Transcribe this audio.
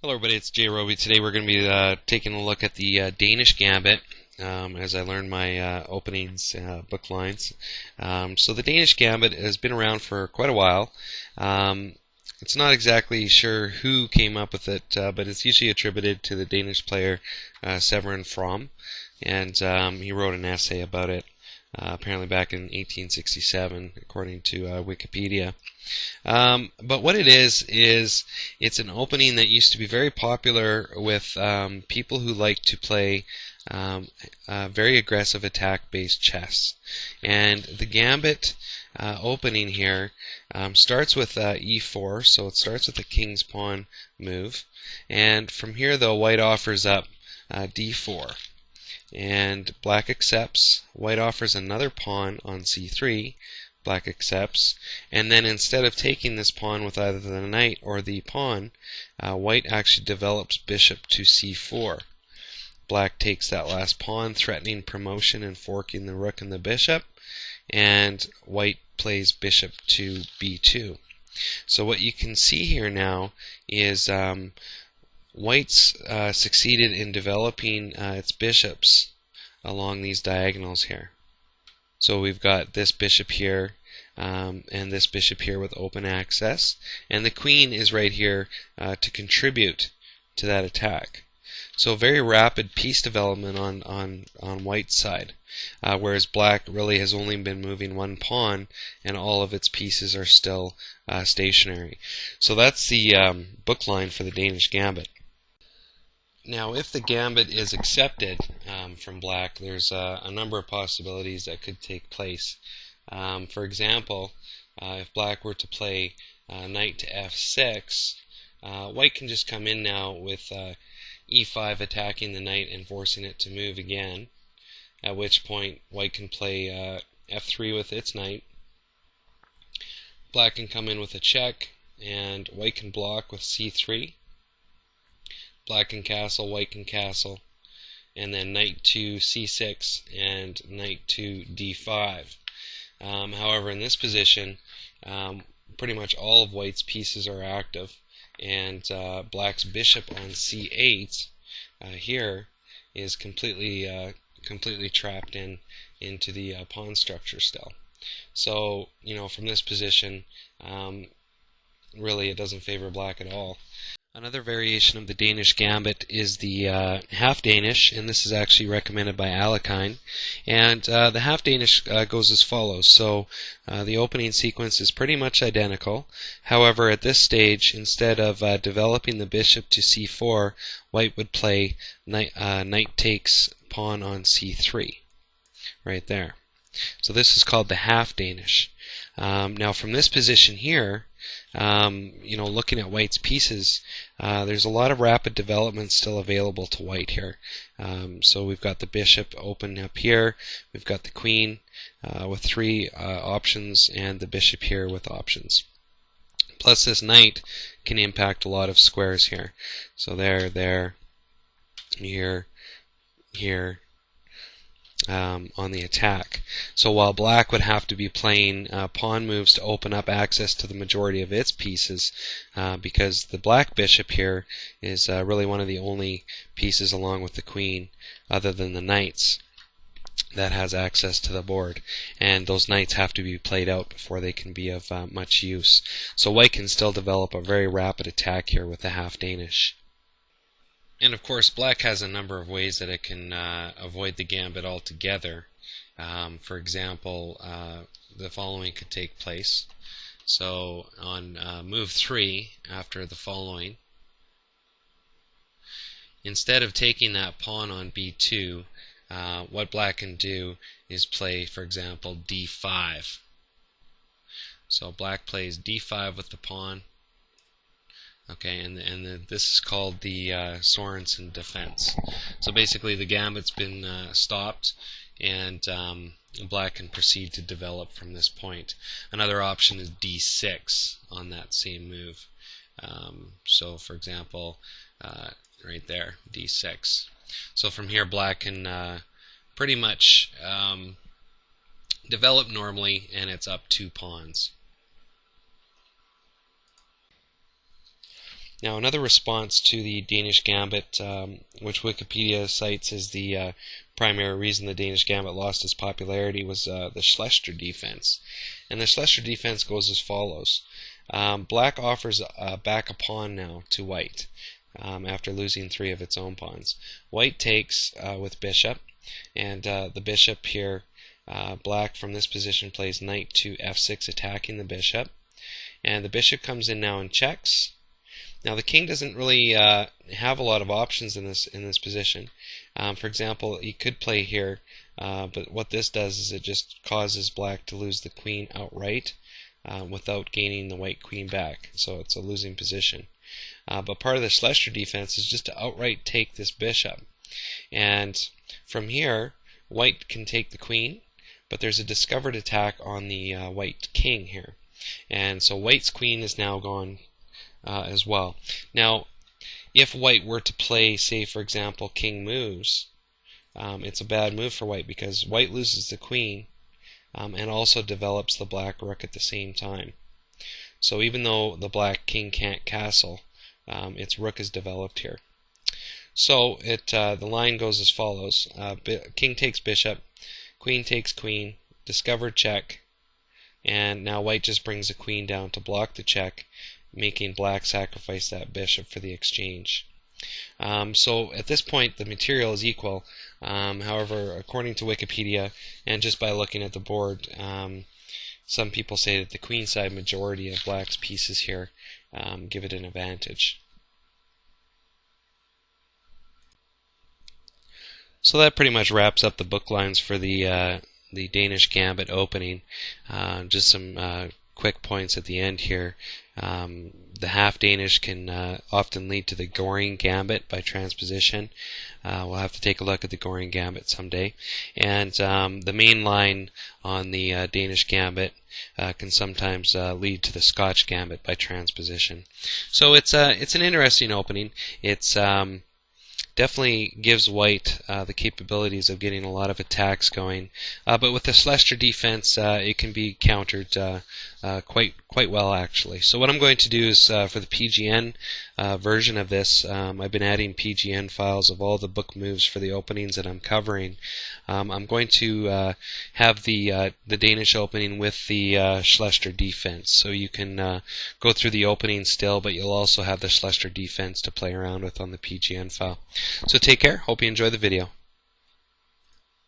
Hello everybody, it's Jay Roby. Today we're going to be taking a look at the Danish Gambit as I learn my openings book lines. So the Danish Gambit has been around for quite a while. It's not exactly sure who came up with it, but it's usually attributed to the Danish player Severin From, and he wrote an essay about it apparently back in 1867, according to Wikipedia. But what it is it's an opening that used to be very popular with people who like to play very aggressive attack-based chess. And the Gambit opening here starts with e4, so it starts with the king's pawn move. And from here, though, white offers up d4. And black accepts. White offers another pawn on c3. Black accepts, and then instead of taking this pawn with either the knight or the pawn, white actually develops bishop to c4. Black takes that last pawn, threatening promotion and forking the rook and the bishop, and white plays bishop to b2. So what you can see here now is white's succeeded in developing its bishops along these diagonals here. So we've got this bishop here and this bishop here with open access, and the queen is right here to contribute to that attack. So very rapid piece development on white's side, whereas black really has only been moving one pawn and all of its pieces are still stationary. So that's the book line for the Danish Gambit. Now, if the gambit is accepted from black, there's a number of possibilities that could take place. For example, if black were to play knight to f6, white can just come in now with e5 attacking the knight and forcing it to move again, at which point white can play f3 with its knight. Black can come in with a check, and white can block with c3. Black can castle, white can castle, and then knight to c6 and knight to d5. However, in this position, pretty much all of white's pieces are active, and black's bishop on c8 here is completely trapped into the pawn structure still. So, from this position, really it doesn't favor black at all. Another variation of the Danish Gambit is the half Danish, and this is actually recommended by Alekhine. And the half Danish goes as follows. So the opening sequence is pretty much identical. However, at this stage, instead of developing the bishop to c4, white would play knight takes pawn on c3, right there. So this is called the half Danish. Now from this position here, looking at white's pieces, there's a lot of rapid development still available to white here. So we've got the bishop open up here, we've got the queen with three options, and the bishop here with options. Plus this knight can impact a lot of squares here. So there, here, here, on the attack. So while black would have to be playing pawn moves to open up access to the majority of its pieces, because the black bishop here is really one of the only pieces along with the queen, other than the knights, that has access to the board, and those knights have to be played out before they can be of much use. So white can still develop a very rapid attack here with the half Danish. And of course, black has a number of ways that it can avoid the gambit altogether. For example, the following could take place. So on move 3, after the following, instead of taking that pawn on b2, what black can do is play, for example, d5. So black plays d5 with the pawn. Okay, and this is called the Sorensen Defense. So basically the gambit's been stopped, and black can proceed to develop from this point. Another option is d6 on that same move. So for example, right there, d6. So from here black can pretty much develop normally, and it's up 2 pawns. Now, another response to the Danish Gambit, which Wikipedia cites as the primary reason the Danish Gambit lost its popularity, was the Sorensen Defense. And the Sorensen Defense goes as follows. Black offers back a pawn now to white after losing 3 of its own pawns. White takes with bishop, and the bishop here, black from this position plays knight to f6, attacking the bishop. And the bishop comes in now and checks. Now the king doesn't really have a lot of options in this position. For example, he could play here, but what this does is it just causes black to lose the queen outright without gaining the white queen back. So it's a losing position. But part of the Sorensen defense is just to outright take this bishop. And from here, white can take the queen, but there's a discovered attack on the white king here. And so white's queen is now gone as well. Now, if white were to play, say, for example, king moves, it's a bad move for white because white loses the queen and also develops the black rook at the same time. So even though the black king can't castle, its rook is developed here. So the line goes as follows. King takes bishop, queen takes queen, discovered check, and now white just brings the queen down to block the check, making black sacrifice that bishop for the exchange. So at this point the material is equal. However, according to Wikipedia and just by looking at the board, some people say that the queenside majority of black's pieces here give it an advantage. So that pretty much wraps up the book lines for the Danish Gambit opening. Just some quick points at the end here. The half Danish can often lead to the Goring Gambit by transposition. We'll have to take a look at the Goring Gambit someday. And the main line on the Danish Gambit can sometimes lead to the Scotch Gambit by transposition. So it's an interesting opening. It's definitely gives white the capabilities of getting a lot of attacks going, but with the Sorensen defense, it can be countered quite well actually. So what I'm going to do is for the PGN version of this, I've been adding PGN files of all the book moves for the openings that I'm covering. I'm going to have the Danish opening with the Sorensen defense, so you can go through the opening still, but you'll also have the Sorensen defense to play around with on the PGN file. So take care. Hope you enjoy the video.